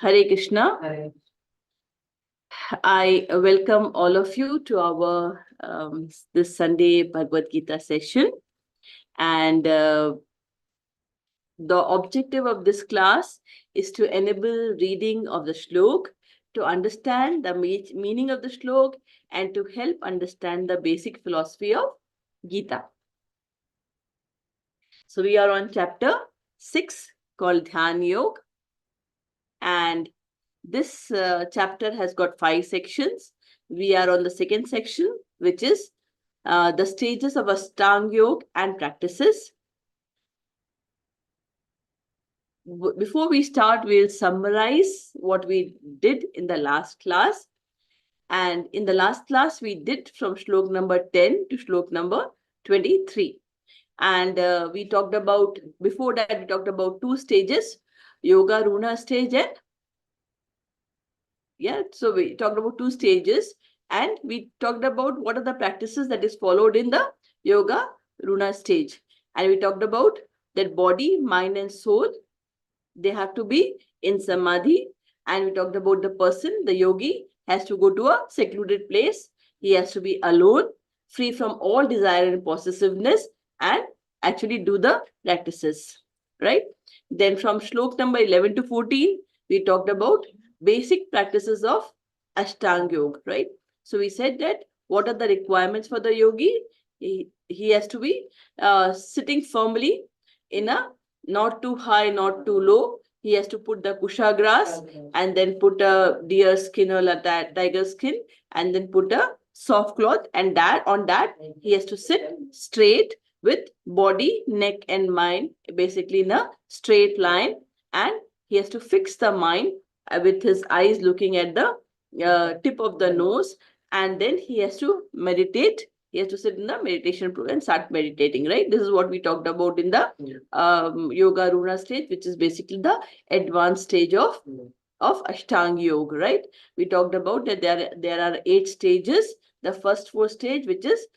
Hare Krishna. Hare. I welcome all of you to our this Sunday Bhagavad Gita session. And the objective of this class is to enable reading of the shlok, to understand the meaning of the shlok, and to help understand the basic philosophy of Gita. So we are on chapter 6 called Dhyan Yoga. And this chapter has got 5 sections. We are on the second section, which is the stages of Ashtanga Yoga and practices. Before we start, we'll summarize what we did in the last class. And in the last class, we did from shlok number 10 to shlok number 23. And we talked about, before that, we talked about 2 stages, Yoga Runa stage and so we talked about 2 stages, and we talked about what are the practices that is followed in the Yoga Runa stage. And we talked about that body, mind, and soul, they have to be in samadhi. And we talked about the person, the yogi, has to go to a secluded place. He has to be alone, free from all desire and possessiveness, and actually do the practices, right? Then from shlok number 11 to 14, we talked about basic practices of Ashtanga Yoga, right? So we said that what are the requirements for the yogi? He has to be sitting firmly in a not too high, not too low. He has to put the kusha grass and then put a deer skin or that tiger skin, and then put a soft cloth, and that on that he has to sit straight with body, neck, and mind basically in a straight line, and he has to fix the mind with his eyes looking at the tip of the nose, and then he has to meditate. He has to sit in the meditation program and start meditating, right? This is what we talked about in the Yoga Runa stage, which is basically the advanced stage of Ashtanga Yoga, right? We talked about that there are 8 stages. The first 4 stage, which is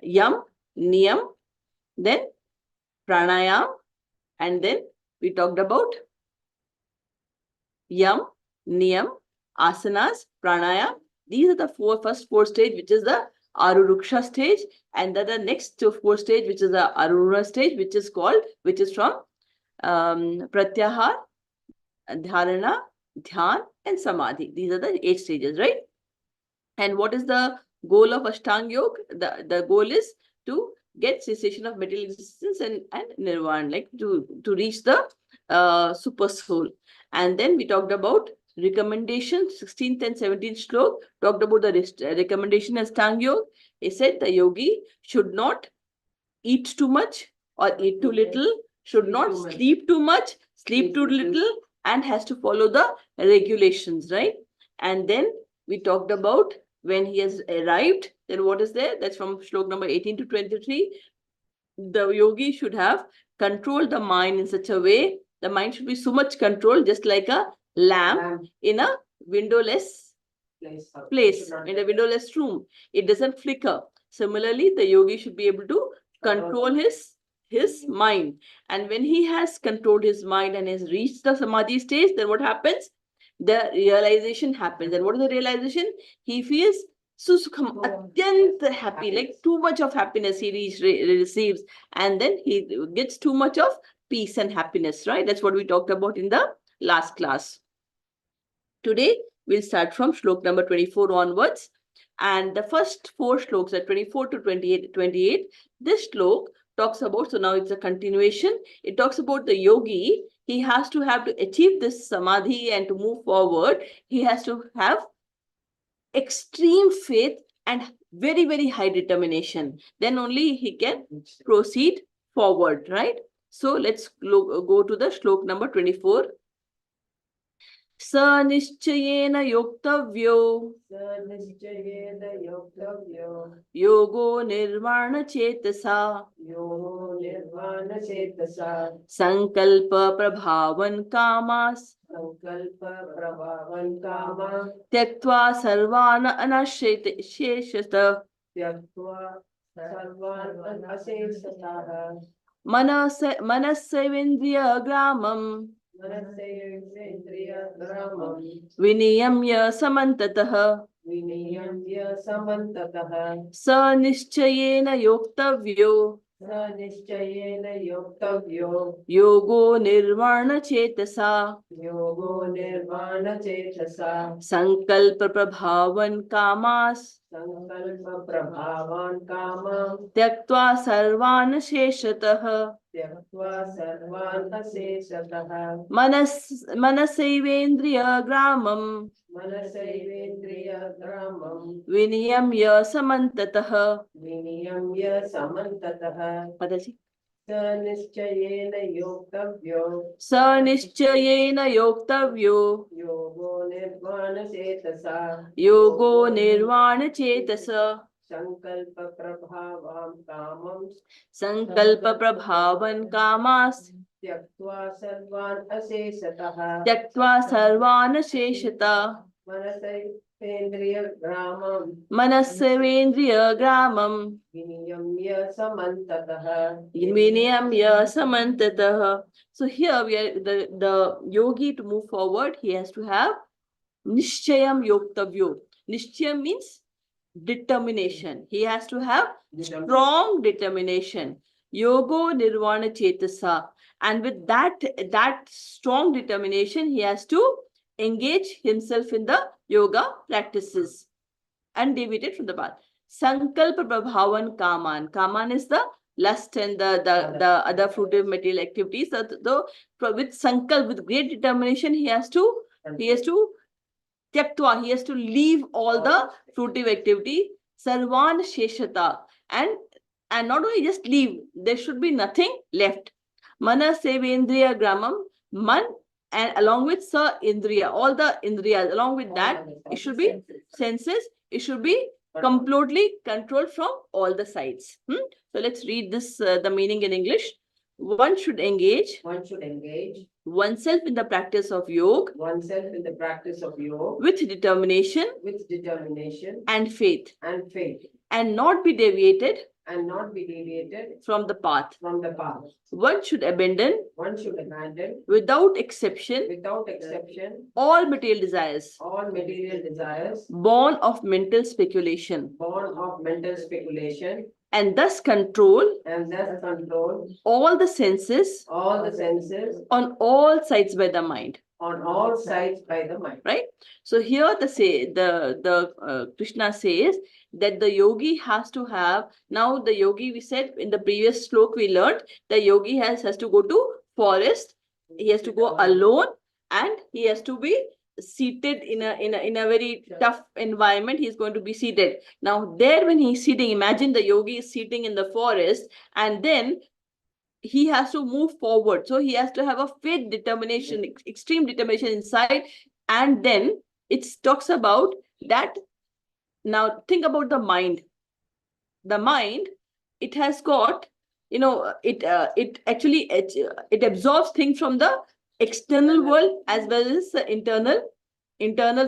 Yam, Niyam, then Pranayam, and then we talked about Yam, Niyam, Asanas, Pranayam. These are the first 4 stage, which is the Aruruksha stage, and then the next 4 stage, which is the Aruna stage, which is from Pratyahar, Dharana, Dhyan, and Samadhi. These are the 8 stages, right? And what is the goal of Ashtanga Yoga? The goal is to get cessation of material existence and nirvana, like to reach the super soul. And then we talked about recommendation, 16th and 17th shlok, talked about the recommendation as Ashtanga Yoga. He said the yogi should not eat too much or eat too little, should not sleep too much, sleep too little, and has to follow the regulations, right? And then we talked about when he has arrived, then what is there? That's from shlok number 18 to 23. The yogi should have controlled the mind in such a way, the mind should be so much controlled, just like a lamp in a windowless place, in a windowless room. It doesn't flicker. Similarly, the yogi should be able to control his mind. And when he has controlled his mind and has reached the samadhi stage, then what happens? The realization happens. And what is the realization? He feels susukham, atyant happy, like too much of happiness he receives, and then he gets too much of peace and happiness, right? That's what we talked about in the last class. Today we'll start from shlok number 24 onwards, and the first 4 shloks are 24 to 28. This shlok talks about, so now it's a continuation, it talks about the yogi. He has to achieve this samadhi and to move forward, he has to have extreme faith and very, very high determination. Then only he can proceed forward, right? So let's go to the shlok number 24. स निश्चयेन योक्तव्यो योगो निर्वाण चेतसा संकल्प प्रभावन कामास त्यक्त्वा सर्वान् अनाशेषत मनस्सेवेन्द्रिय ग्रामम् Viniyamya samantatah. Sa nischayena yoktavyo. Yogo nirvana chetasa. Sankalpa prabhavan kamas. Tyaktva sarvan sheshatah. Manasevendriya gramam. Viniyamya samantatah. Padaji. Sa nischayena yoktavyo. Yogo nirvana chetasa. Sankalpa prabhavan kamas. Tyaktva sarvan sheshata. Manasavendriya gramam. Viniyamya samantatah. So here we are the yogi, to move forward, he has to have Nishchayam Yoktavyo. Nishchayam means determination. He has to have strong determination. Yogo Nirvana Chetasa. And with that strong determination, he has to engage himself in the yoga practices and deviate from the path. Sankalpa Prabhavan Kaman. Kaman is the lust and the other fruitive material activities. So with Sankalp, with great determination, he has to Tyaktva, he has to leave all the fruitive activity, Sarvan Sheshata, and not only just leave, there should be nothing left. Mana Sevendriya Gramam, Man, and along with Sa Indriya, all the Indriyas, along with that, it should be senses, it should be completely controlled from all the sides. So let's read this, the meaning in English. One should engage oneself in the practice of yoga with determination and faith, and not be deviated from the path. One should abandon without exception all material desires born of mental speculation, and thus control all the senses on all sides by the mind. Right? So here the Krishna says that the yogi has to have, now the yogi, we said in the previous slok we learned, the yogi has to go to forest, he has to go alone, and he has to be seated in a very tough environment. He's going to be seated. Now there, when he's sitting, imagine the yogi is sitting in the forest, and then he has to move forward. So he has to have a faith, determination, extreme determination inside. And then it talks about that. Now think about the mind. The mind, it has got, it actually it absorbs things from the external world as well as the internal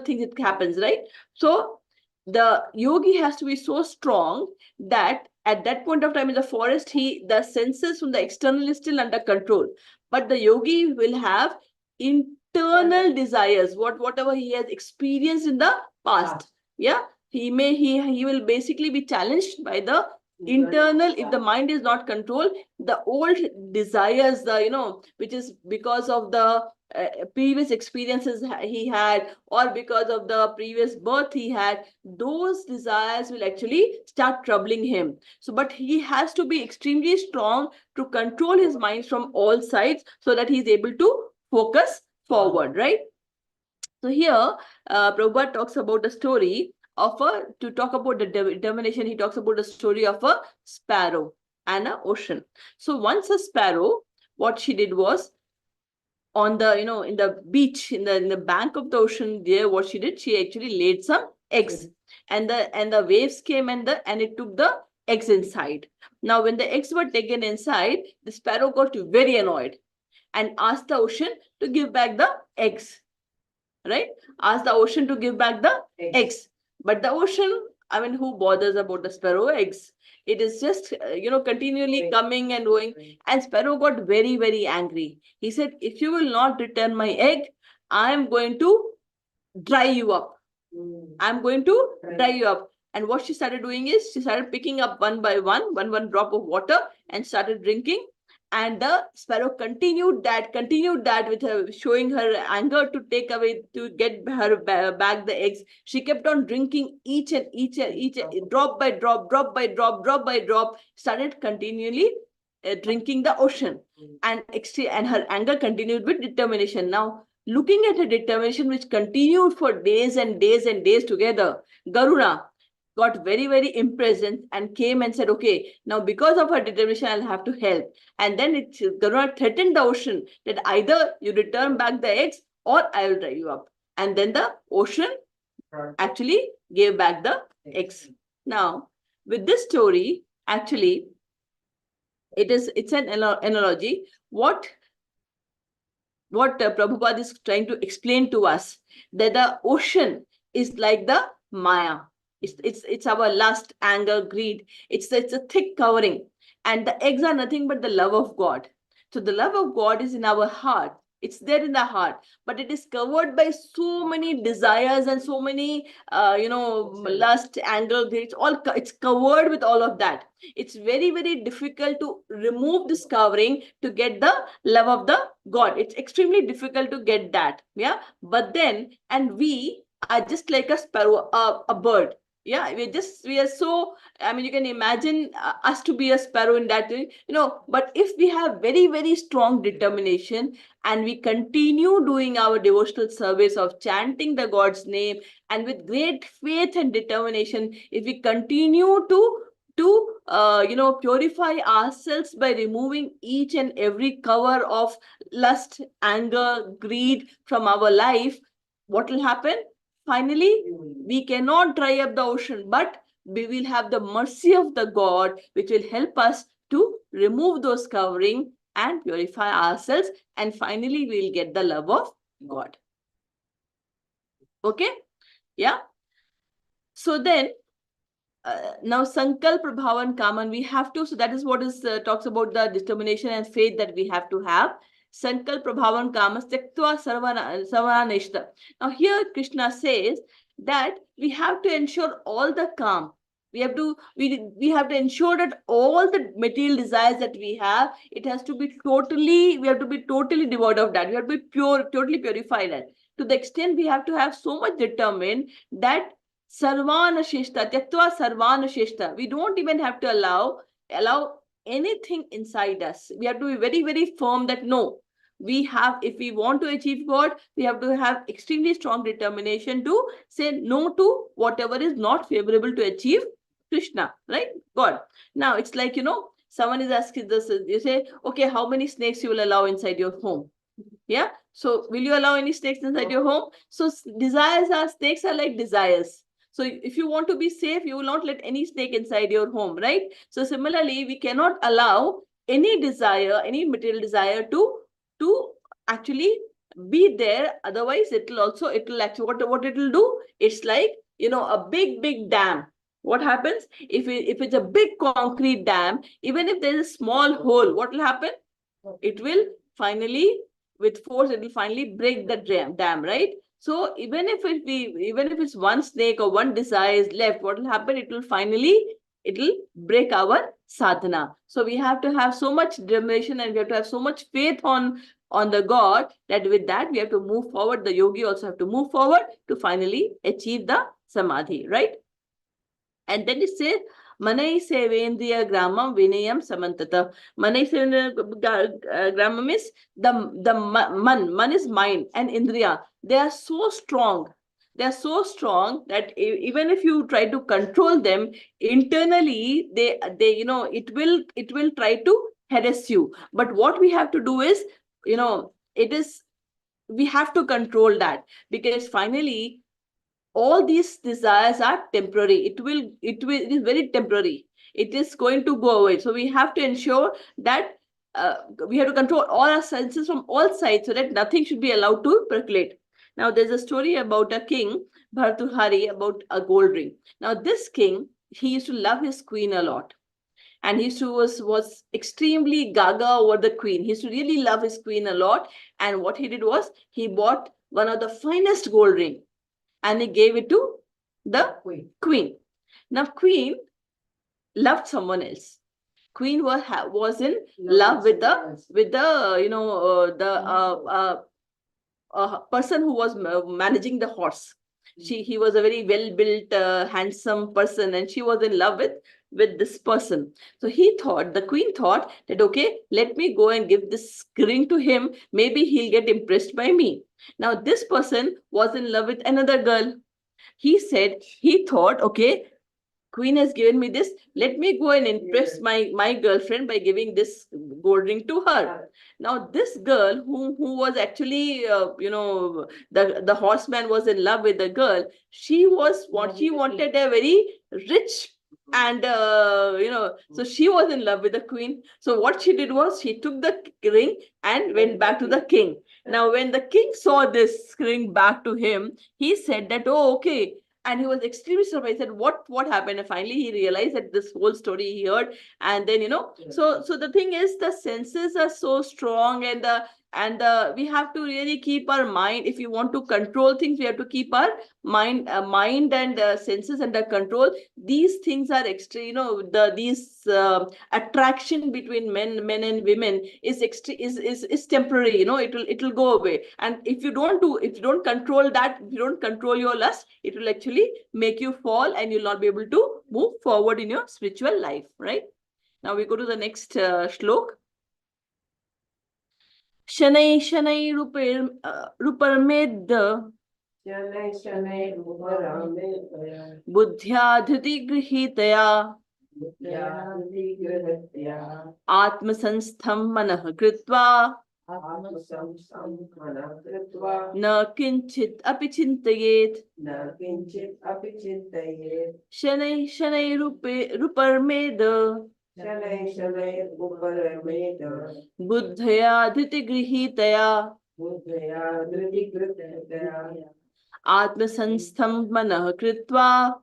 things. It happens, right? So the yogi has to be so strong that at that point of time in the forest, the senses from the external is still under control, but the yogi will have internal desires, whatever he has experienced in the past. Yeah, he will basically be challenged by the internal. If the mind is not controlled, the old desires, which is because of the previous experiences he had, or because of the previous birth he had, those desires will actually start troubling him. So but he has to be extremely strong to control his mind from all sides, so that he is able to focus forward, right? So here Prabhupada talks about the story of to talk about the determination, he talks about the story of a sparrow and an ocean. So once a sparrow, what she did was, on the in the beach, in the bank of the ocean there, what she did, she actually laid some eggs, and the waves came, and it took the eggs inside. Now when the eggs were taken inside, the sparrow got very annoyed and asked the ocean to give back the eggs, right? Asked the ocean to give back the eggs. But the ocean, I mean, who bothers about the sparrow eggs? It is just, continually coming and going. And Sparrow got very, very angry. He said, if you will not return my egg, I am going to dry you up. I'm going to dry you up. And what she started doing is she started picking up one by one drop of water and started drinking. And the sparrow continued that with her, showing her anger to take away, to get her back the eggs. She kept on drinking each drop by drop, started continually drinking the ocean. And her anger continued with determination. Now, looking at her determination, which continued for days and days and days together, Garuda got very, very impressed and came and said, okay, now because of her determination, I'll have to help. And then Garuda threatened the ocean that either you return back the eggs or I will dry you up. And then the ocean actually gave back the eggs. Now, with this story, actually, it's an analogy. What Prabhupada is trying to explain to us, that the ocean is like the Maya. It's our lust, anger, greed. It's a thick covering. And the eggs are nothing but the love of God. So the love of God is in our heart. It's there in the heart, but it is covered by so many desires and so many, lust, anger, greed. It's covered with all of that. It's very, very difficult to remove this covering to get the love of the God. It's extremely difficult to get that. Yeah. But then, and we are just like a sparrow, a bird. Yeah, we are so, I mean, you can imagine us to be a sparrow in that, but if we have very, very strong determination and we continue doing our devotional service of chanting the God's name, and with great faith and determination, if we continue to purify ourselves by removing each and every cover of lust, anger, greed from our life, what will happen? Finally, we cannot dry up the ocean, but we will have the mercy of the God, which will help us to remove those covering and purify ourselves. And finally, we will get the love of God. Okay? Yeah. So then, now Sankalp, Bhavan, Kaman, we have to, so that is what is talks about the determination and faith that we have to have. Sankalp, Bhavan, Kamas, Tyaktva, Sarvanishta. Now here Krishna says that we have to ensure all the calm. We have to ensure that all the material desires that we have, we have to be totally devoid of that. We have to be pure, totally purified that. To the extent we have to have so much determined that Sarvana Sheshta, Tyaktva Sarvana Sheshta. We don't even have to allow anything inside us. We have to be very, very firm that no, if we want to achieve God, we have to have extremely strong determination to say no to whatever is not favorable to achieve Krishna, right? God. Now it's like, someone is asking this, you say, okay, how many snakes you will allow inside your home? Yeah. So will you allow any snakes inside your home? So snakes are like desires. So if you want to be safe, you will not let any snake inside your home, right? So similarly, we cannot allow any desire, any material desire to actually be there. Otherwise, it will actually, what it will do? It's like, a big dam. What happens if it's a big concrete dam? Even if there is a small hole, what will happen? It will finally, with force, it will finally break the dam, right? So even if it's one snake or one desire is left, what will happen? It will break our sadhana. So we have to have so much determination and we have to have so much faith on the God, that with that we have to move forward. The yogi also have to move forward to finally achieve the samadhi, right? And then it says, Manai Sevendriya Gramam Vinayam Samantata. Manai Sevendriya Gramam is the man is mind, and Indriya. They are so strong. They are so strong that even if you try to control them internally, it will try to harass you. But what we have to do is, we have to control that, because finally all these desires are temporary. It is very temporary. It is going to go away. So we have to ensure that we have to control all our senses from all sides, so that nothing should be allowed to percolate. Now there's a story about a king, Bhartuhari, about a gold ring. Now this king, he used to love his queen a lot. and he used to was extremely gaga over the queen. He used to really love his queen a lot. And what he did was he bought one of the finest gold ring and he gave it to the queen. Now, queen loved someone else. Queen was in love with the person who was managing the horse. He was a very well built, handsome person, and she was in love with this person. So the queen thought that, okay, let me go and give this ring to him. Maybe he'll get impressed by me. Now this person was in love with another girl. He thought, okay, queen has given me this, let me go and impress my girlfriend by giving this gold ring to her. Now this girl who was actually the horseman was in love with the girl. She wanted a very rich, and so she was in love with the queen. So what she did was she took the ring and went back to the king. Now when the king saw this ring back to him, he said that, oh, okay. And he was extremely surprised. Said, what happened? And finally he realized that this whole story he heard. And then so the thing is, the senses are so strong, and we have to really keep our mind. If you want to control things, we have to keep our mind and senses under control. These things are extra. These attraction between men and women is temporary. It will go away. And if you don't control that, if you don't control your lust, it will actually make you fall, and you'll not be able to move forward in your spiritual life, right? Now we go to the next shlok. Shanai Shanai Ruparmed Buddhya Dhiti Grihitaya Atmasanstham Manah Kritva Na Kinchit Api Chintayet Shanai Shanai Ruparmed Buddhaya Dhiti Grihitaya Atmasanstham Manah Kritva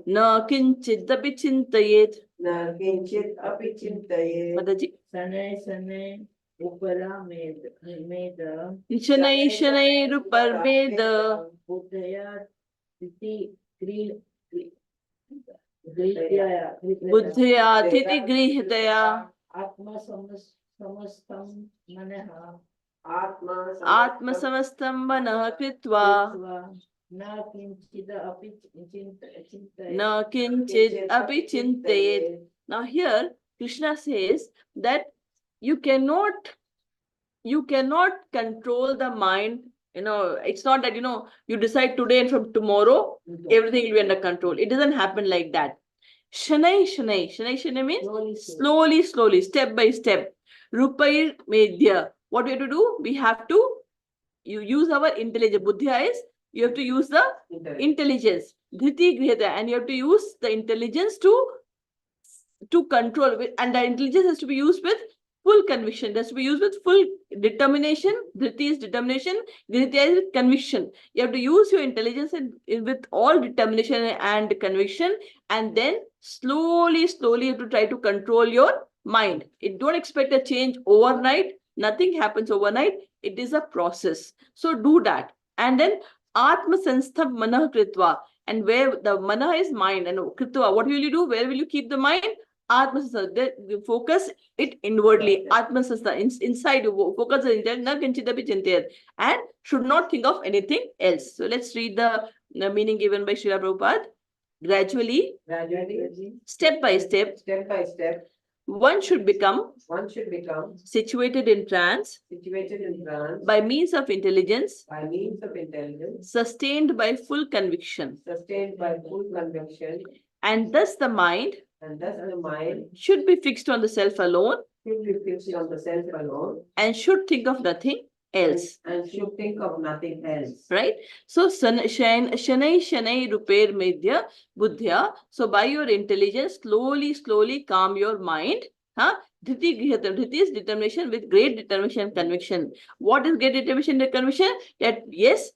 Na Kinchidapi Chintayet. Mataji. Shanai Shanai Ruparmed Buddhaya Dhiti Buddhya Dhiti Grihitaya Samastam Manaha Atmasamastam Manah Kritva Na Kinchid Api Chintayet. Now here Krishna says that you cannot control the mind. It's not that you decide today and from tomorrow everything will be under control. It doesn't happen like that. Shanai means slowly, step by step. Rupair Medya. What we have to do? We have to use our intelligence. Buddhya is you have to use the intelligence. Dhiti Grihita, and you have to use the intelligence to control, and the intelligence has to be used with full conviction. It has to be used with full determination. Dhriti is determination. Grihita is with conviction. You have to use your intelligence with all determination and conviction, and then slowly you have to try to control your mind. Don't expect a change overnight. Nothing happens overnight. It is a process. So do that. And then Atma Sanstha Manah Kritva. And where the Manah is mind, and Kritva, what will you do? Where will you keep the mind? Atma Sanstha. Focus it inwardly. Atma Sanstha. Inside you focus it, and should not think of anything else. So let's read the meaning given by Srila Prabhupada. Gradually, step by step, one should become situated in trance by means of intelligence, sustained by full conviction. And thus the mind should be fixed on the self alone, and should think of nothing else. Right? So Shanai Rupair Medya Buddhya. So by your intelligence, slowly calm your mind. Dhiti Grihita. Dhiti is determination, with great determination and conviction. What is great determination and conviction? That yes,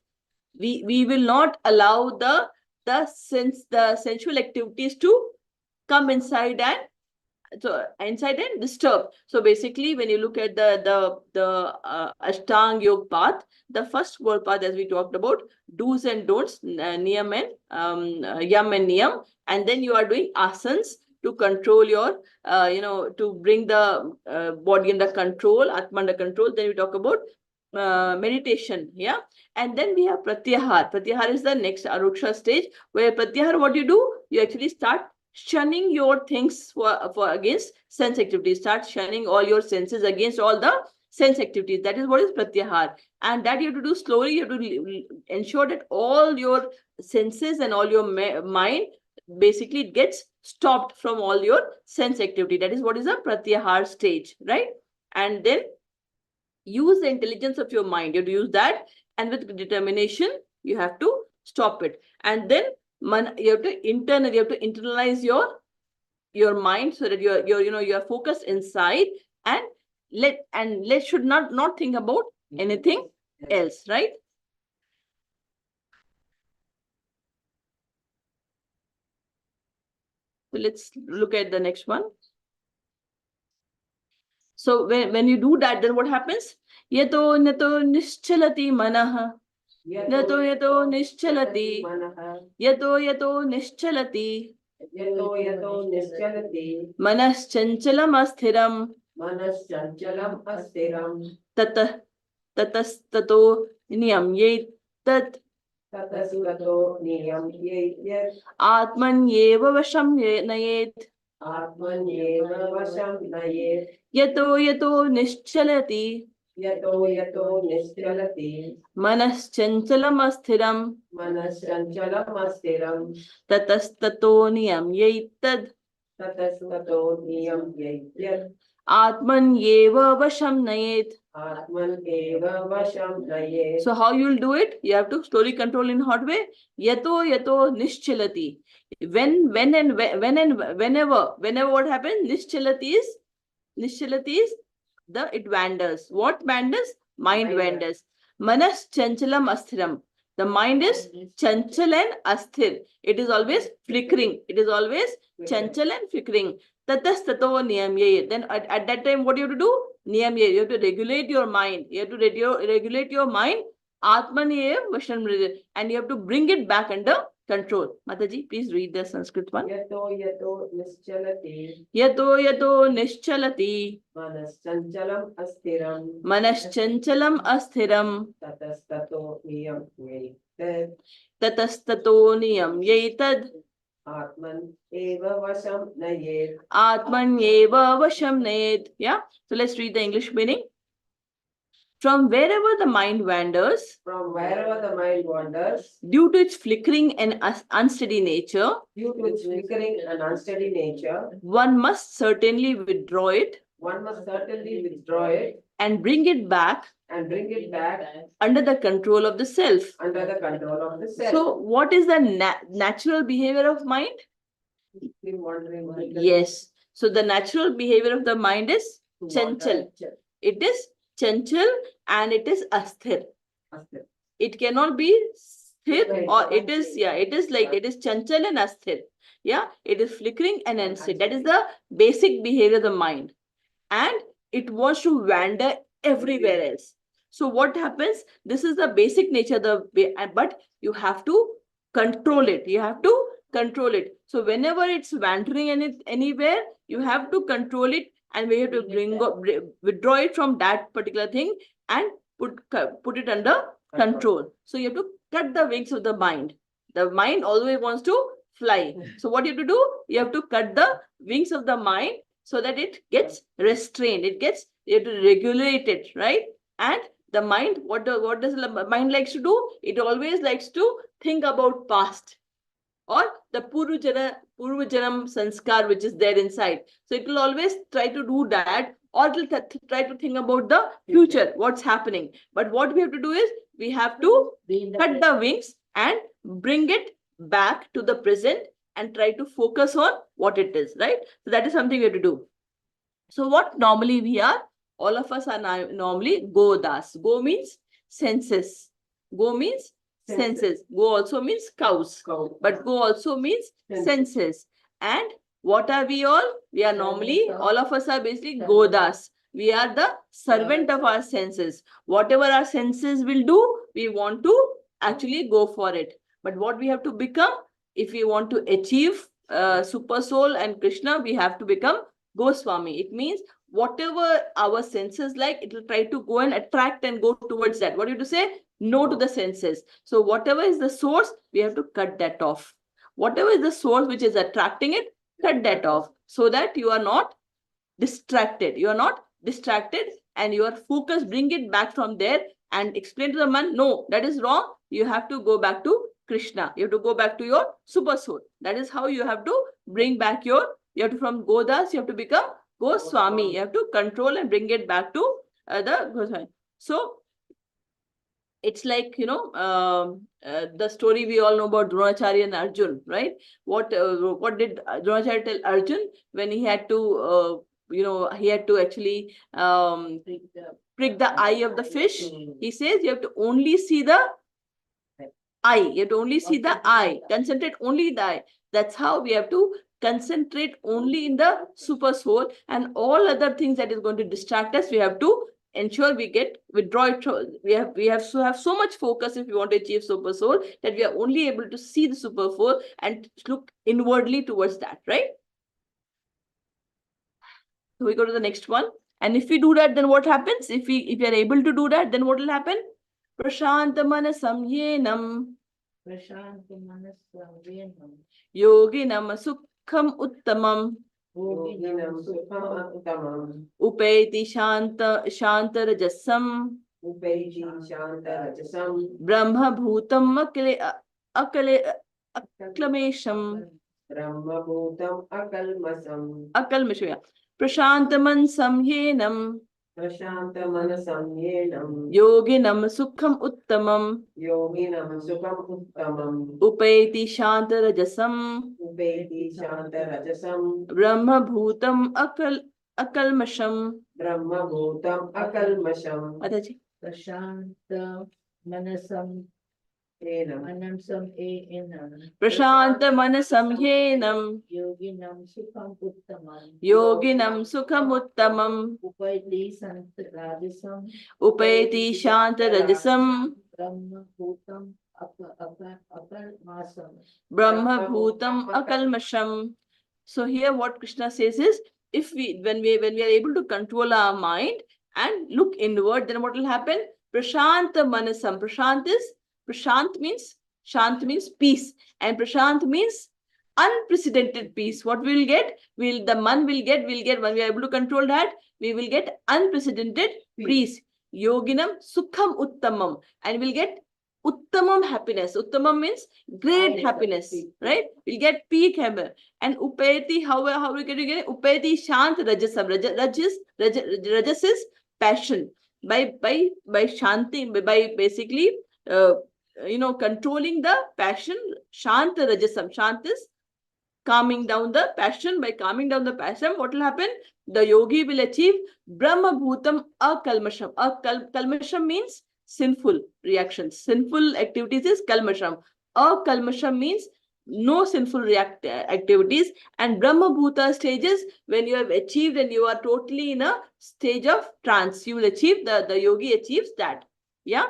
we will not allow the sensual activities to come inside and disturb. So basically, when you look at the Ashtang Yoga path, the first 4 path, as we talked about, do's and don'ts, niyam and yam and niyam, and then you are doing asanas to control your, to bring the body under control, atma under control. Then we talk about meditation, yeah, and then we have pratyahar. Pratyahar is the next aruksha stage, where pratyahar, what you do, you actually start shunning your things for against sense activities. Start shunning all your senses against all the sense activities. That is what is pratyahar, and that you have to do slowly. You have to ensure that all your senses and all your mind basically gets stopped from all your sense activity. That is what is a pratyahar stage, right? And then use the intelligence of your mind. You have to use that, and with determination, you have to stop it. And then you have to internalize your mind, so that you're focused inside, and let should not think about anything else, right? So let's look at the next one. So when you do that, then what happens? Yato nato nischalati manah. Yato yato nischalati. Yato yato nischalati. यतो यतो निश्चलति मनश्चञ्चलम् अस्थिरम् मनश्चञ्चलम् अस्थिरम् ततस्ततो नियम्येत् तत् ततस्ततो नियम्येत् आत्मन्येव वशं नयेत् आत्मन्येव वशं नयेत् यतो यतो निश्चलति यतो निश्चलति मनश्चञ्चलम् अस्थिरम् मनश्चञ्चलम् अस्थिरम् ततस्ततो नियम्येत् तत् ततस्ततो नियम्येत् आत्मन्येव वशं नयेत्. आत्मन्येव वशं नयेत्. So how you will do it? You have to slowly control in hot way. Yato nischalati. Whenever what happens? Nischalati is it wanders. What wanders? Mind wanders. Manas chanchalam asthiram. The mind is chanchal and asthir. It is always flickering. It is always chanchal and flickering. Tatastato niyamye. Then at that time, what do you have to do? Niyamye. You have to regulate your mind. You have to regulate your mind. Atmaniyev vashan, and you have to bring it back under control. Mataji, please read the Sanskrit one. Yato yato nischalati. Yato yato nischalati. Manaschanchalam asthiram. Manaschanchalam asthiram. Tatastato niyamyet. Tatastato niyamyetad. Atman eva vasham nayet. Atman eva vasham nayet. Yeah. So let's read the English meaning. From wherever the mind wanders, due to its flickering and unsteady nature, one must certainly withdraw it. And bring it back. Under the control of the self. So, what is the natural behavior of mind? Yes. So, the natural behavior of the mind is chanchal. It is chanchal and it is asthir. It cannot be sthir, or it is chanchal and asthir. Yeah, it is flickering and unsteady. That is the basic behavior of the mind, and it wants to wander everywhere else. So what happens? This is the basic nature, but you have to control it. You have to control it. So whenever it's wandering anywhere, you have to control it. And we have to withdraw it from that particular thing and put it under control. So you have to cut the wings of the mind. The mind always wants to fly. So what you have to do? You have to cut the wings of the mind so that it gets restrained. You have to regulate it, right? And the mind, what does the mind likes to do? It always likes to think about past, or the Purvajanam sanskar which is there inside. So it will always try to do that, or it will try to think about the future, what's happening. But what we have to do is, we have to cut the wings and bring it back to the present and try to focus on what it is, right? So that is something we have to do. So what normally we are, all of us are normally Godas. Go means senses. Go means senses. Go also means cows. But go also means senses. And What are we all? We are normally, all of us are basically Godas. We are the servant of our senses. Whatever our senses will do, we want to actually go for it. But what we have to become, if we want to achieve Super Soul and Krishna, we have to become Goswami. It means whatever our senses like, it will try to go and attract and go towards that. What do you have to say? No to the senses. So whatever is the source, we have to cut that off. Whatever is the source which is attracting it, cut that off so that you are not distracted. You are not distracted and your focus, bring it back from there and explain to the man, no, that is wrong. You have to go back to Krishna. You have to go back to your Super Soul. That is how you have to bring back your, you have to from Godas, you have to become Goswami. You have to control and bring it back to the Goswami. So it's like, the story we all know about Dronacharya and Arjun, right? What did Dronacharya tell Arjun when he had to, he had to actually prick the eye of the fish? He says you have to only see the eye. You have to only see the eye. Concentrate only the eye. That's how we have to concentrate only in the Super Soul, and all other things that is going to distract us, we have to ensure we withdraw it. We have to have so much focus if we want to achieve Super Soul, that we are only able to see the Super Soul and look inwardly towards that, right? So we go to the next one. And if we do that, then what happens? If we are able to do that, then what will happen? Prashanta manasam yenam. Prashanta manasam yenam. Yoginam sukham uttamam. Yoginam sukham uttamam. Upeti shanta rajasam. Upeti shanta rajasam. Brahma bhutam aklamesham. Brahma bhutam akalmasam. Akalmesham, yeah. Prashantaman samyenam. Prashantamanasam yenam. Yoginam sukham uttamam. Yoginam sukham uttamam. Upeti shanta rajasam. Upeti shanta rajasam. Brahma bhutam akalmasham. Brahma bhutam akalmasham. Mataji. Prashanta manasam Yenam. anamsam enam. Prashanta manasam yenam. Yoginam sukham uttamam. Yoginam sukham uttamam. Upaiti santaradisam. Upeti shanta rajasam. Brahma bhutam akalmasam. Brahma bhutam akalmasham. So here what Krishna says is, if when we are able to control our mind and look inward, then what will happen? Prashanta manasam. Prashant means Shant means peace, and Prashant means unprecedented peace. What we will get? The man will get when we are able to control that, we will get unprecedented peace. Yoginam sukham uttamam, and we'll get uttamam happiness. Uttamam means great happiness, right? We'll get peak happiness. And upeti, how we get it? Upeti shant rajasam. Rajas is passion. By shanti, by basically controlling the passion. Shant rajasam. Shant is calming down the passion. By calming down the passion, what will happen? The yogi will achieve Brahma Bhutam Akalmasham. Kalmasham means sinful reactions. Sinful activities is Kalmasham. Akalmasham means no sinful activities. And Brahma Bhuta stages, when you have achieved and you are totally in a stage of trance, you will achieve, the yogi achieves that. Yeah.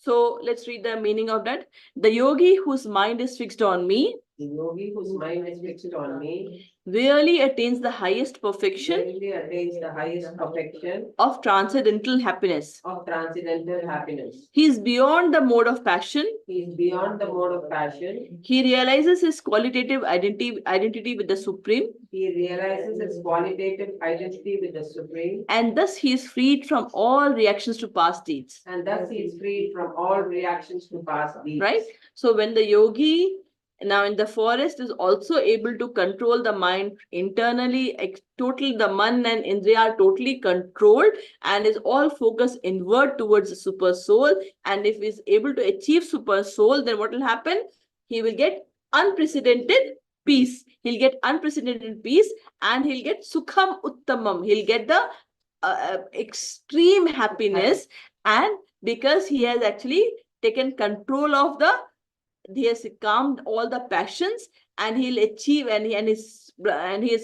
So let's read the meaning of that. The yogi whose mind is fixed on me, The yogi whose mind is fixed on me really attains the highest perfection really attains the highest perfection of transcendental happiness. of transcendental happiness. He is beyond the mode of passion. He is beyond the mode of passion. He realizes his qualitative identity with the Supreme, He realizes his qualitative identity with the Supreme, and thus he is freed from all reactions to past deeds. and thus he is freed from all reactions to past deeds. Right? So when the yogi now in the forest is also able to control the mind internally, totally the man and indriya are totally controlled and is all focused inward towards the Super Soul. And if he is able to achieve Super Soul, then what will happen? He will get unprecedented peace. He'll get unprecedented peace, and he'll get Sukham Uttamam. He'll get the extreme happiness, and because he has actually taken control of he has calmed all the passions, and he'll achieve and he has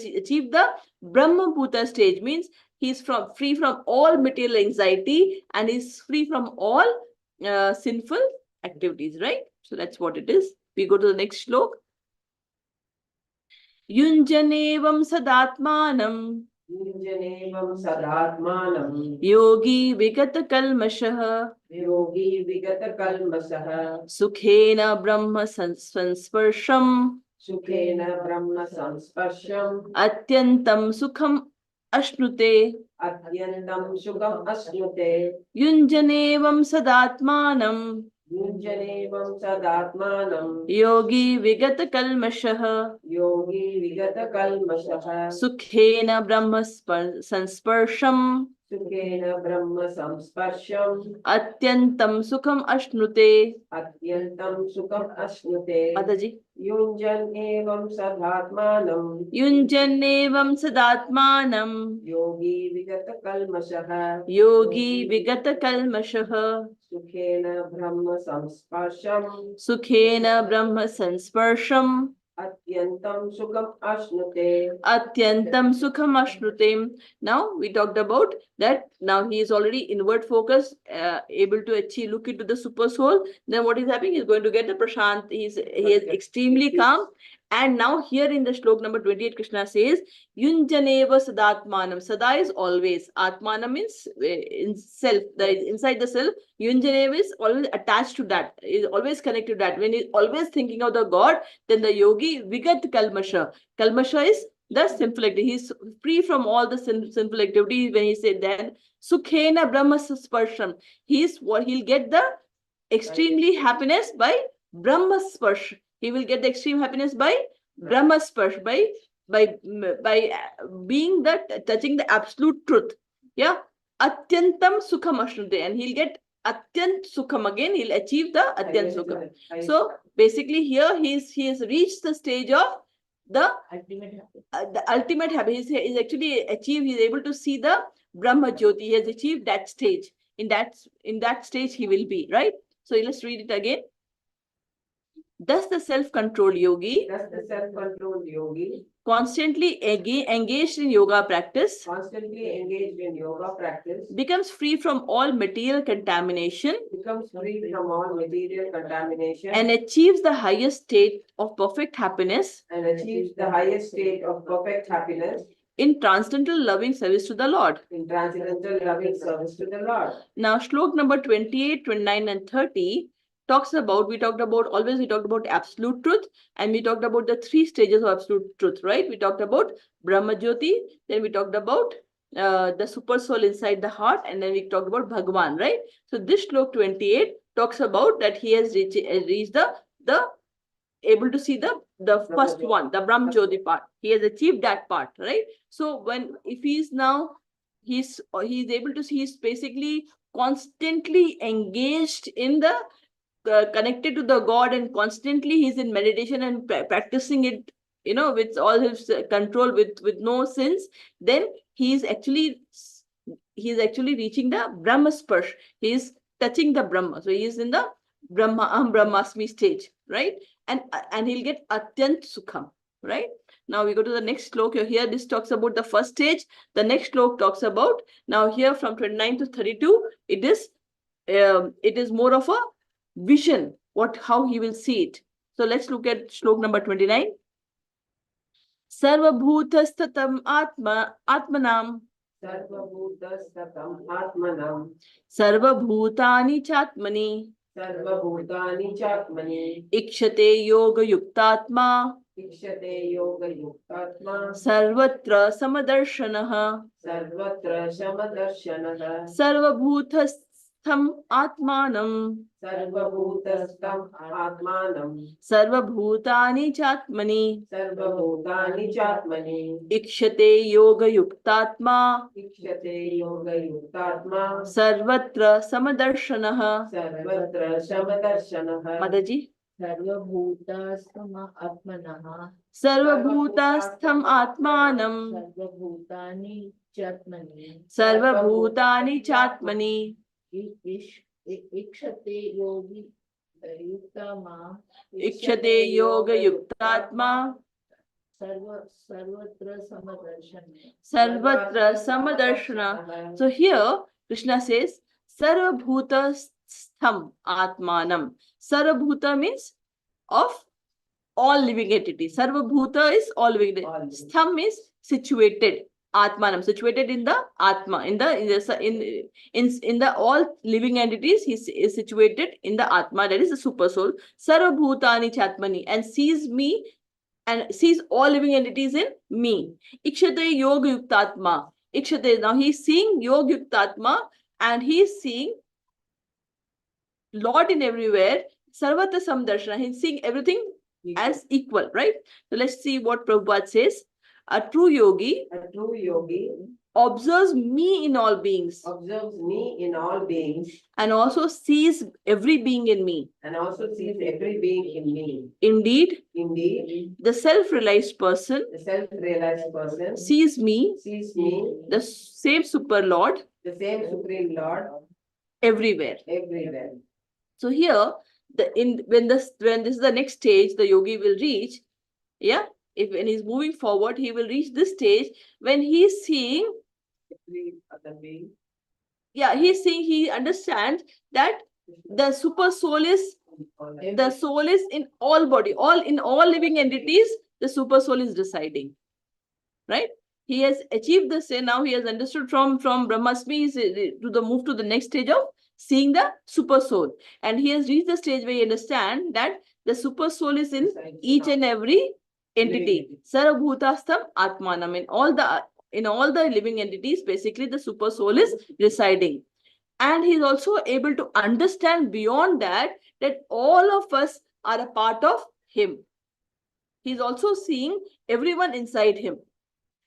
achieved the Brahmabhuta stage. Means he's free from all material anxiety and he's free from all sinful activities, right? So that's what it is. We go to the next shlok. Yunjanevam sadatmanam Yunjanevam sadatmanam yogi vigata kalmashah yogi vigata kalmasah sukhena brahma sansparsham sukhena brahma sansparsham atyantam sukham ashnute atyantam sukham asnute yunjanevam sadatmanam Yunjanevam sadatmanam yogi vigata kalmashah yogi vigata kalmasah sukhena brahma sansparsham sukhena brahma samsparsham atyantam sukham ashnute. atyantam sukham asnute Mataji. Yunjanevam sadatmanam Yunjanevam sadatmanam yogi vigata kalmasah yogi vigata kalmashah sukhena brahma samsparsham sukhena brahma sansparsham atyantam sukham asnute atyantam sukham ashnute. Now we talked about that. Now he is already inward focused, able to achieve, look into the super soul. Then what is happening? He's going to get the prashant. He is extremely calm. And now here in the shlok number 28, Krishna says, Yunjaneva sadatmanam. Sada is always. Atmanam means in self, inside the self. Yunjaneva is always attached to that, is always connected to that. When he's always thinking of the God, then the yogi vigat kalmasha. Kalmasha is the sinful activity. He's free from all the sinful activities. When he said then, Sukhena Brahma Sparsham. He'll get the extremely happiness by Brahma Sparsh. He will get the extreme happiness by Brahma Sparsh, by being touching the absolute truth. Yeah. Atyantam Sukham Ashnute. And he'll get Atyant Sukham again. He'll achieve the Atyant Sukham. So basically here he has reached the stage of the ultimate happiness. He's actually achieved, he's able to see the Brahma Jyoti. He has achieved that stage. In that stage he will be, right? So let's read it again. Thus the self-controlled yogi, constantly engaged in yoga practice, becomes free from all material contamination, and achieves the highest state of perfect happiness in transcendental loving service to the Lord. Now, shlok number 28, 29, and 30 talks about, we talked about absolute truth, and we talked about the three stages of absolute truth, right? We talked about Brahma Jyoti, then we talked about the super soul inside the heart, and then we talked about Bhagwan, right? So this shlok 28 talks about that he has reached the able to see the first one, the Brahma Jyoti part. He has achieved that part, right? So if he's now, he's able to see, he's basically constantly engaged in the connected to the God, and constantly he's in meditation and practicing it, with all his control, with no sins. Then he's actually reaching the Brahma Sparsh. He's touching the Brahma. So he's in the Brahmasmi stage, right? And he'll get Atyant Sukham, right? Now we go to the next slok. Here this talks about the first stage. The next slok talks about, now here from 29 to 32, it is more of a vision, how he will see it. So let's look at shlok number 29. Sarva bhutastatam atmanam sarva bhutani chatmani ikshate yoga yuktatma sarvatra samadarshanaha sarva bhutastham atmanam sarva bhutani chatmani ikshate yoga yuktatma sarvatra samadarshanaha. Mataji. Sarvabhutastham atmanah. Sarvabhutastham atmanam. Sarvabhutani chatmani. Sarvabhutani chatmani. Ikshate yogi Yuktama Ikshate yoga yuktatma Sarvatra Samadarshana. sarvatra samadarshana. So here Krishna says Sarvabhuta stham atmanam. Sarvabhuta means of all living entities. Sarvabhuta is all living entities. Stham is situated. Atmanam, situated in the Atma, in the all living entities, he is situated in the Atma, that is the super soul. Sarvabhutani chatmani, and sees me and sees all living entities in me. Ikshate yoga yuktatma. Ikshate, now he is seeing yoga yuktatma and he is seeing Lord in everywhere. Sarvatra samdarshana, he is seeing everything as equal, right? So let's see what Prabhupada says. A true yogi observes me in all beings and also sees every being in me. Indeed, the self-realized person sees me, the same super Lord, everywhere. So here, when this is the next stage, the yogi will reach. Yeah, if when he's moving forward, he will reach this stage when he's seeing. Yeah, he understands that the super soul is in all body, in all living entities. The super soul is residing, right? He has achieved this, and now he has understood from Brahmasmi to the move to the next stage of seeing the super soul, and he has reached the stage where he understands that the super soul is in each and every entity. Sarvabhutastam atmanam, in all the living entities, basically the super soul is residing. And he's also able to understand beyond that all of us are a part of him. He's also seeing everyone inside him.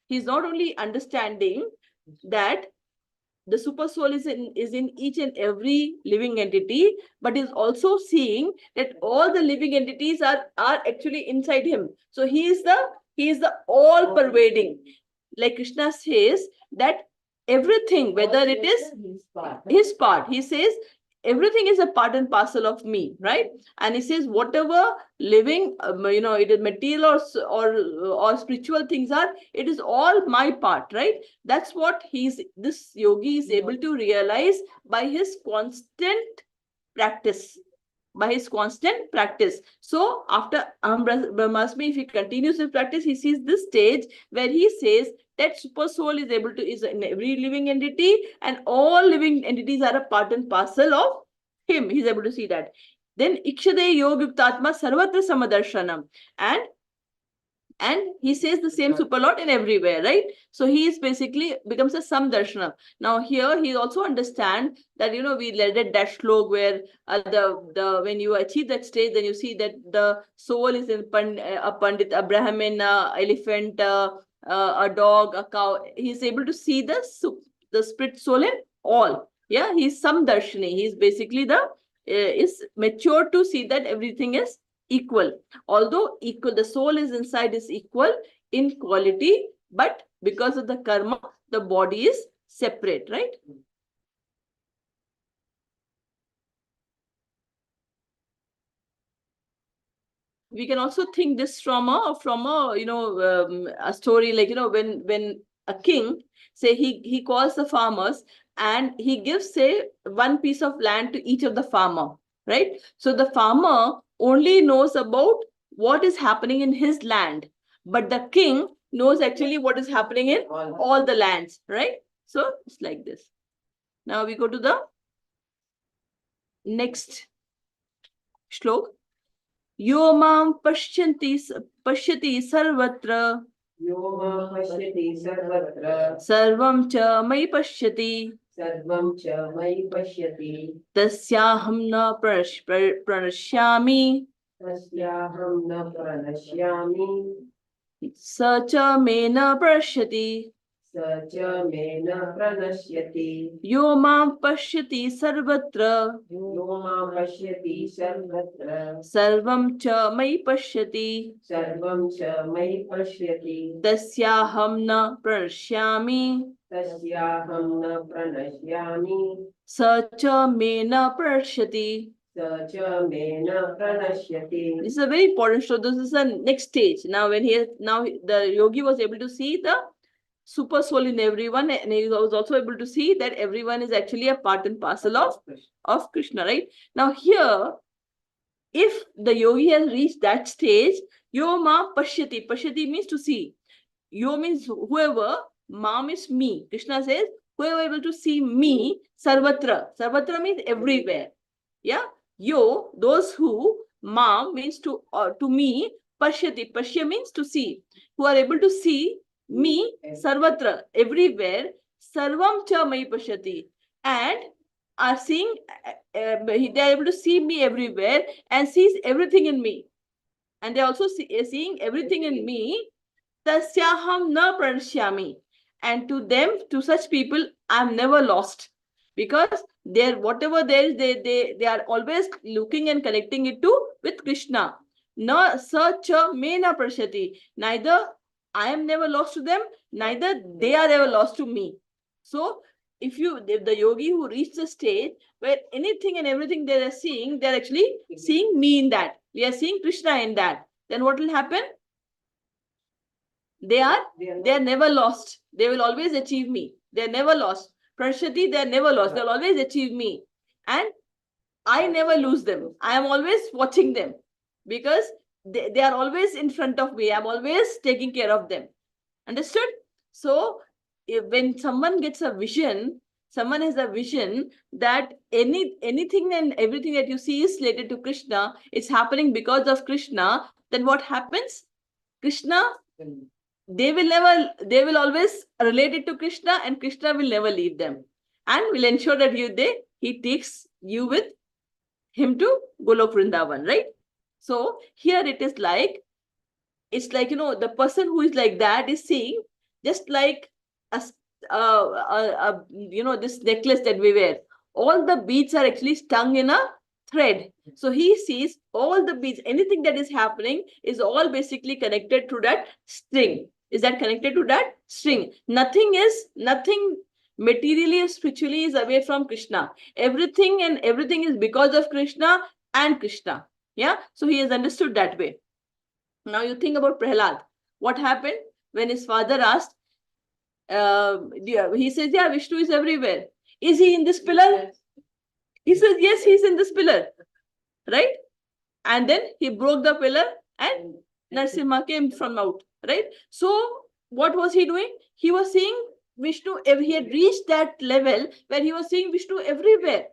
He's not only understanding that the super soul is in each and every living entity, but is also seeing that all the living entities are actually inside him. So he is the all pervading. Like Krishna says that everything, whether it is his part, he says everything is a part and parcel of me, right? And he says whatever living, it is material or spiritual things are, it is all my part, right? That's what this yogi is able to realize by his constant practice. So after Brahmasmi, if he continues his practice, he sees this stage where he says that super soul is in every living entity, and all living entities are a part and parcel of him. He's able to see that. Then Ikshade Yoga Yuktatma Sarvatra Samadarsanam. And he says the same super Lord in everywhere, right? So he is basically becomes a samdarshana. Now here he also understand that, we read that shlok where when you achieve that stage, then you see that the soul is in a pandit, a brahmin, elephant, a dog, a cow. He's able to see the spirit soul in all. Yeah, he's samdarshini. He's basically is mature to see that everything is equal. Although equal, the soul is inside is equal in quality, but because of the karma, the body is separate, right? We can also think this from a a story, like, when a king, say, he calls the farmers and he gives, say, one piece of land to each of the farmer, right? So the farmer only knows about what is happening in his land, but the king knows actually what is happening in all the lands, right? So it's like this. Now we go to the next shlok. Yo mam pashyati sarvatra sarvam cha mai pashyati tasyaham na pranashyami sa cha me na pashyati. Yo mam pashyati sarvatra sarvam cha mai pashyati tasyaham na pranashyami sa cha me na pashyati. स च मे न प्रणश्यति. This is a very important. So this is the next stage. Now now the yogi was able to see the super soul in everyone, and he was also able to see that everyone is actually a part and parcel of Krishna, right? Now here, if the yogi has reached that stage, yo ma pashyati. Pashyati means to see. Yo means whoever, ma means me. Krishna says, whoever able to see me, sarvatra. Sarvatra means everywhere. Yeah. Yo, those who, ma means to me, pashyati. Pashya means to see. Who are able to see me, sarvatra, everywhere, sarvam cha mai pashyati. And are seeing, they are able to see me everywhere and sees everything in me. And they are also seeing everything in me. Tasyaham na pranishyami. And to them, to such people, I am never lost. Because there, whatever there is, they are always looking and connecting it to with Krishna. Na sacha me na prashati. Neither I am never lost to them, neither they are ever lost to me. So if the yogi who reached the stage where anything and everything they are seeing, they are actually seeing me in that. We are seeing Krishna in that. Then what will happen? They are never lost. They will always achieve me. They are never lost. Prashati, they are never lost. They will always achieve me. And I never lose them. I am always watching them because they are always in front of me. I am always taking care of them. Understood? So when someone gets a vision, someone has a vision that anything and everything that you see is related to Krishna, it's happening because of Krishna, then what happens? Krishna, they will always relate it to Krishna, and Krishna will never leave them and will ensure that he takes you with him to Golok Vrindavan, right? So here it's like, the person who is like that is seeing just like this necklace that we wear. All the beads are actually strung in a thread. So he sees all the beads, anything that is happening is all basically connected to that string. Is that connected to that string? Nothing materially or spiritually is away from Krishna. Everything is because of Krishna and Krishna. Yeah. So he has understood that way. Now you think about Prahlad. What happened when his father asked? He says, "Yeah, Vishnu is everywhere. Is he in this pillar?" He says, "Yes, he's in this pillar." Right? And then he broke the pillar and Narsimha came from out. Right? So what was he doing? He was seeing Vishnu. He had reached that level where he was seeing Vishnu everywhere.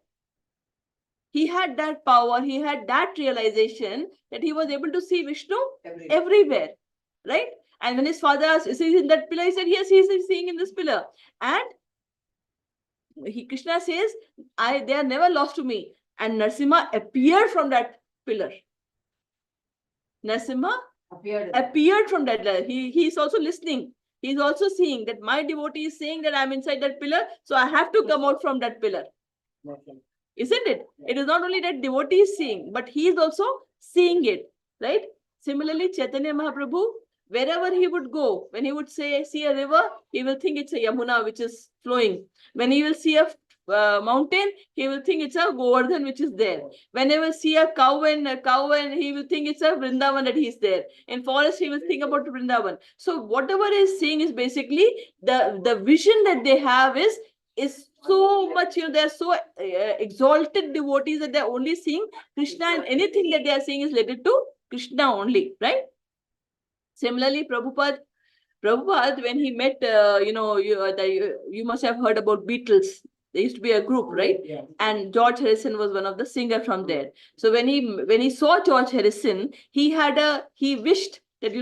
He had that power. He had that realization that he was able to see Vishnu everywhere. Right? And when his father asked, "Is he in that pillar?" He said, "Yes, he is seeing in this pillar." And Krishna says, they are never lost to me. And Narsimha appeared from that pillar. Narsimha appeared from that pillar. He is also listening. He is also seeing that my devotee is saying that I'm inside that pillar, so I have to come out from that pillar. Isn't it? It is not only that devotee is seeing, but he is also seeing it. Right? Similarly, Chaitanya Mahaprabhu, wherever he would go, when he would see a river, he will think it's a Yamuna which is flowing. When he will see a mountain, he will think it's a Govardhan which is there. When he will see a cow and he will think it's a Vrindavan that he's there. In forest, he will think about Vrindavan. So whatever he's seeing is basically the vision that they have is so much, they're so exalted devotees that they're only seeing Krishna, and anything that they are seeing is related to Krishna only, right? Similarly, Prabhupada, when he met, you must have heard about Beatles. There used to be a group, right? Yeah. And George Harrison was one of the singers from there. So when he saw George Harrison, he wished that,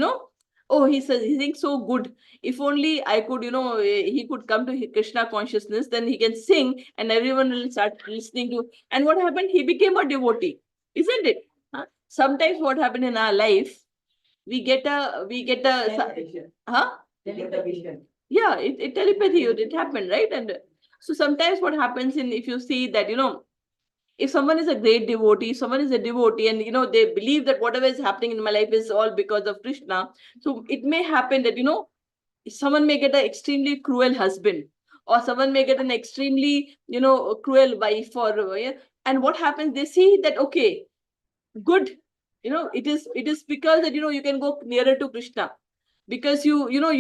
oh, he says, he thinks so good. If only I could, he could come to Krishna consciousness, then he can sing and everyone will start listening to. And what happened? He became a devotee, isn't it? Huh? Sometimes what happened in our life, we get a huh? Yeah, it telepathy, it happened, right? And so sometimes what happens if you see that, if someone is a great devotee, someone is a devotee, and they believe that whatever is happening in my life is all because of Krishna. So it may happen that someone may get an extremely cruel husband, or someone may get an extremely cruel wife, or And what happens? They see that, okay, good, it is because that, you can go nearer to Krishna, because you are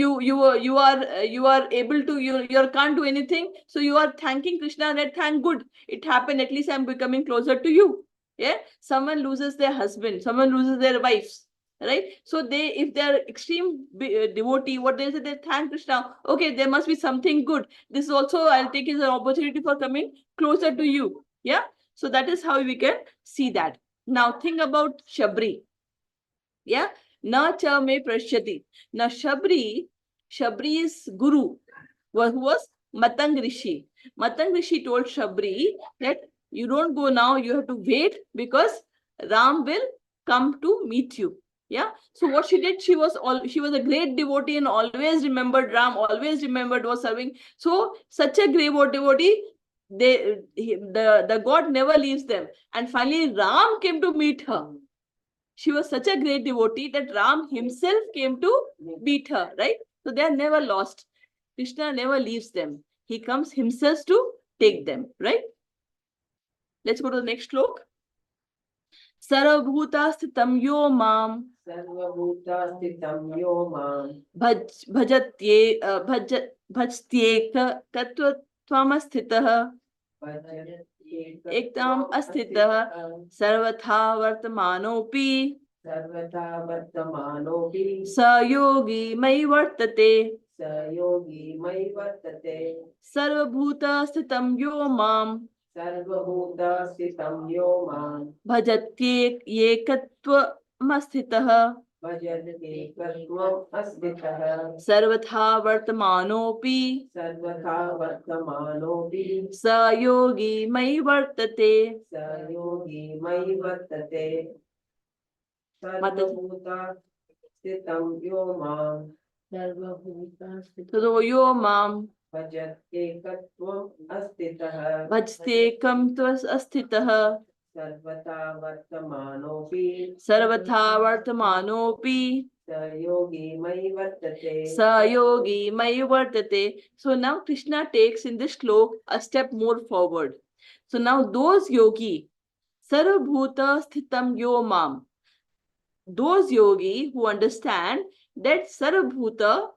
able to, you can't do anything, so you are thanking Krishna, that thank good, it happened, at least I'm becoming closer to you. Yeah, someone loses their husband, someone loses their wives, right? So they, if they are extreme devotee, what they say, they thank Krishna, okay, there must be something good, this also I'll take as an opportunity for coming closer to you. Yeah, so that is how we can see that. Now think about Shabri. Yeah, na cha me prashyati. Now Shabri's guru who was Matang Rishi. Matang Rishi told Shabri that you don't go now, you have to wait, because Ram will come to meet you. Yeah. So what she did, she was a great devotee and always remembered Ram, always remembered, was serving. So such a great devotee, the God never leaves them. And finally Ram came to meet her. She was such a great devotee that Ram himself came to meet her, right? So they are never lost. Krishna never leaves them. He comes himself to take them, right? Let's go to the next slok. Sarvabhuta sthitam yo mam Sarvabhuta sthitam yo mam bhajtyeka tattva tvamasthitah ektam asthitah sarvatha vartamanopi Sarvata vartamanopi sayogi mai vartate sayogi mai vartate sarvabhuta sthitam yo mam Sarvabhuta sthitam yo mam bhajatyekatvamasthitah bhajate katvam asthitah sarvatha vartamanopi sarvatha vartamanopi sayogi mai vartate. sayogi mai vartate Sarvabhuta sthitam yo mam So yo mam bhajate katvam asthitah bhajtekam tvas asthitah sarvata vartamanopi sarvatha vartamanopi sayogi mai vartate sayogi mai vartate. So now Krishna takes in this slok a step more forward. So now those yogi, sarvabhuta sthitam yo mam, those yogi who understand that sarvabhuta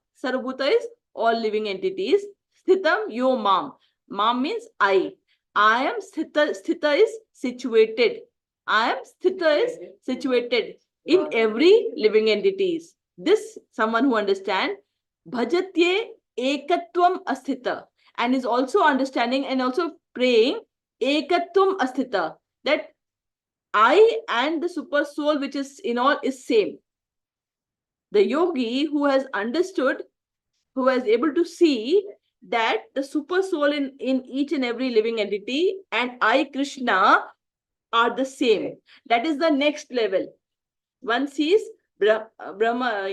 is all living entities, sthitam yo mam, mam means I am sthita is situated, I am sthita is situated in every living entities. This someone who understand bhajatye ekatvam asthita, and is also understanding and also praying ekatvam asthita, that I and the super soul which is in all is same. The yogi who has understood, who is able to see that the super soul in each and every living entity and I, Krishna, are the same. That is the next level. One sees Brahma,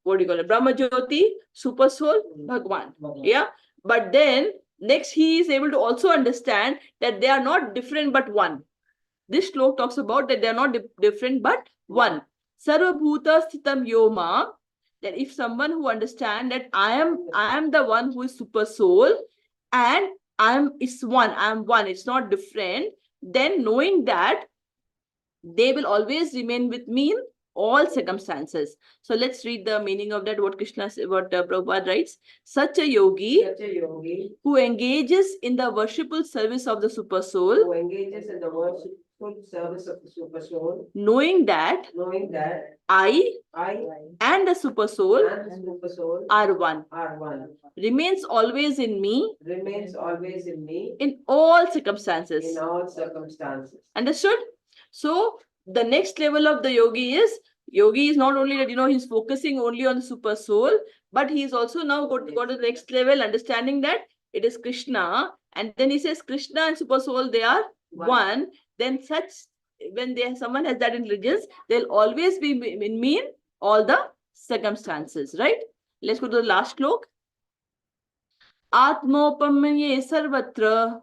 what do you call it? Brahma Jyoti, super soul, Bhagwan. Yeah. But then next he is able to also understand that they are not different but one. This slok talks about that they are not different but one. Sarvabhuta sthitam yoma, that if someone who understand that I am the one who is super soul and it's one, I am one, it's not different, then knowing that they will always remain with me in all circumstances. So let's read the meaning of that, what Prabhupada writes. Such a yogi who engages in the worshipful service of the super soul, who engages in the worshipful service of the super soul, knowing that I and the super soul are one, remains always in me in all circumstances. Understood? So the next level of the yogi is not only that he's focusing only on the super soul, but he's also now got to the next level, understanding that it is Krishna, and then he says Krishna and super soul, they are one. Then when someone has that intelligence, they'll always be in me in all the circumstances, right? Let's go to the last slok. Atmopamye sarvatra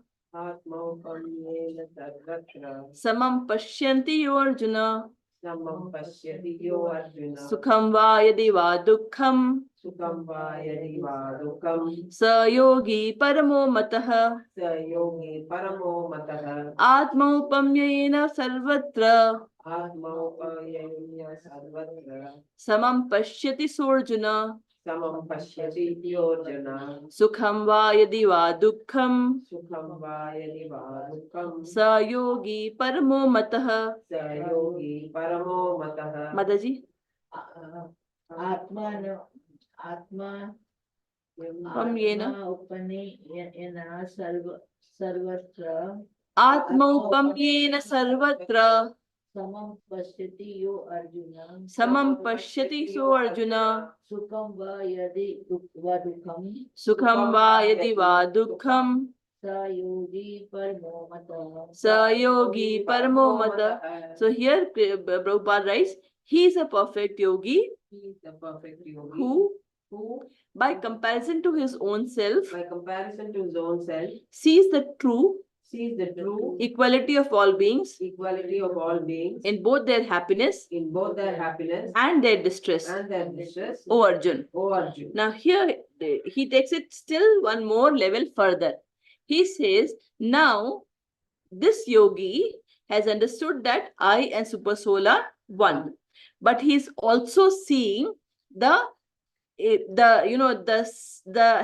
samam pashyanti yo Arjuna sukham va yadi va dukkham सुखं वा यदि वा दुःखं स योगी परमो मतः स योगी परमो मतः आत्मौपम्येन सर्वत्र आत्मौपयेन सर्वत्र समं पश्यति सोऽर्जुन समं पश्यति योऽर्जुन सुखं वा यदि वा दुःखं सुखं वा यदि वा दुःखं स योगी परमो मतः स योगी परमो मतः माताजी आत्मान आत्मा येन उपनेयेन सर्वत्र आत्मौपम्येन सर्वत्र समं पश्यति यो अर्जुन समं पश्यति सोऽर्जुन सुखं वा यदि वा दुःखं सुखं वा यदि वा दुःखं स योगी परमो मतः स योगी परमो मतः. So here Prabhupada writes, he is a perfect yogi He is the perfect yogi who by comparison to his own self by comparison to his own self sees the true sees the true equality of all beings equality of all beings in both their happiness in both their happiness and their distress. and their distress. O Arjun. O Arjun. Now here he takes it still one more level further. He says, now this yogi has understood that I and Super Soul are one, but he's also seeing the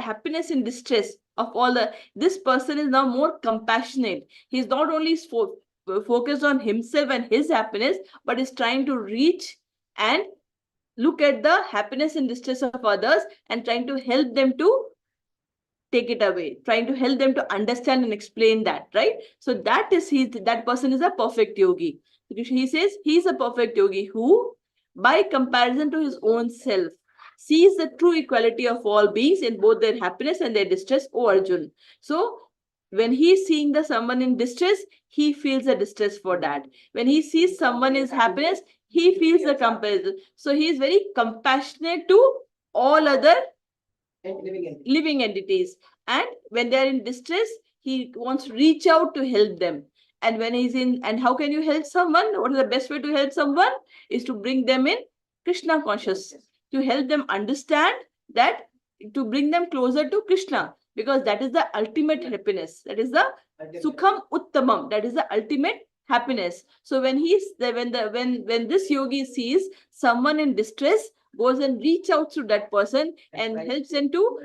happiness and distress of all the. This person is now more compassionate. He's not only focused on himself and his happiness, but is trying to reach and look at the happiness and distress of others and trying to help them to take it away, trying to help them to understand and explain that, right? So that person is a perfect yogi. He says he's a perfect yogi who, by comparison to his own self, sees the true equality of all beings in both their happiness and their distress, O Arjun. So when he is seeing someone in distress, he feels the distress for that. When he sees someone in happiness, he feels the comparison. So he is very compassionate to all other living entities. And when they are in distress, he wants to reach out to help them. And when he's in, and how can you help someone? What is the best way to help someone? Is to bring them in Krishna consciousness, to help them understand that, to bring them closer to Krishna, because that is the ultimate happiness. That is the Sukham Uttamam. That is the ultimate happiness. So when when this yogi sees someone in distress, goes and reach out to that person and helps them to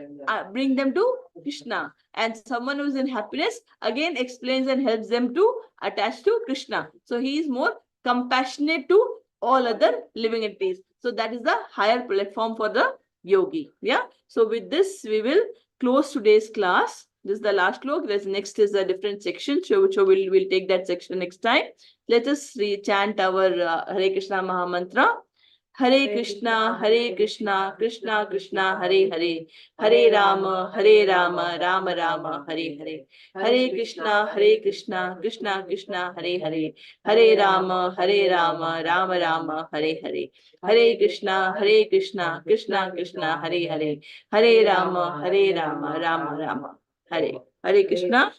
bring them to Krishna. And someone who's in happiness again explains and helps them to attach to Krishna. So he is more compassionate to all other living entities. So that is the higher platform for the yogi. Yeah. So with this, we will close today's class. This is the last slok. Next is a different section. So we'll take that section next time. Let us chant our Hare Krishna Maha Mantra. Hare Krishna, Krishna Krishna, Hare Hare, Hare Rama, Rama Rama, Hare Hare. Hare Krishna, Krishna Krishna, Hare Hare, Hare Rama, Rama Rama, Hare Hare. Hare Krishna, Krishna Krishna, Hare Hare, Hare Rama, Rama Rama, Hare. Hare Krishna.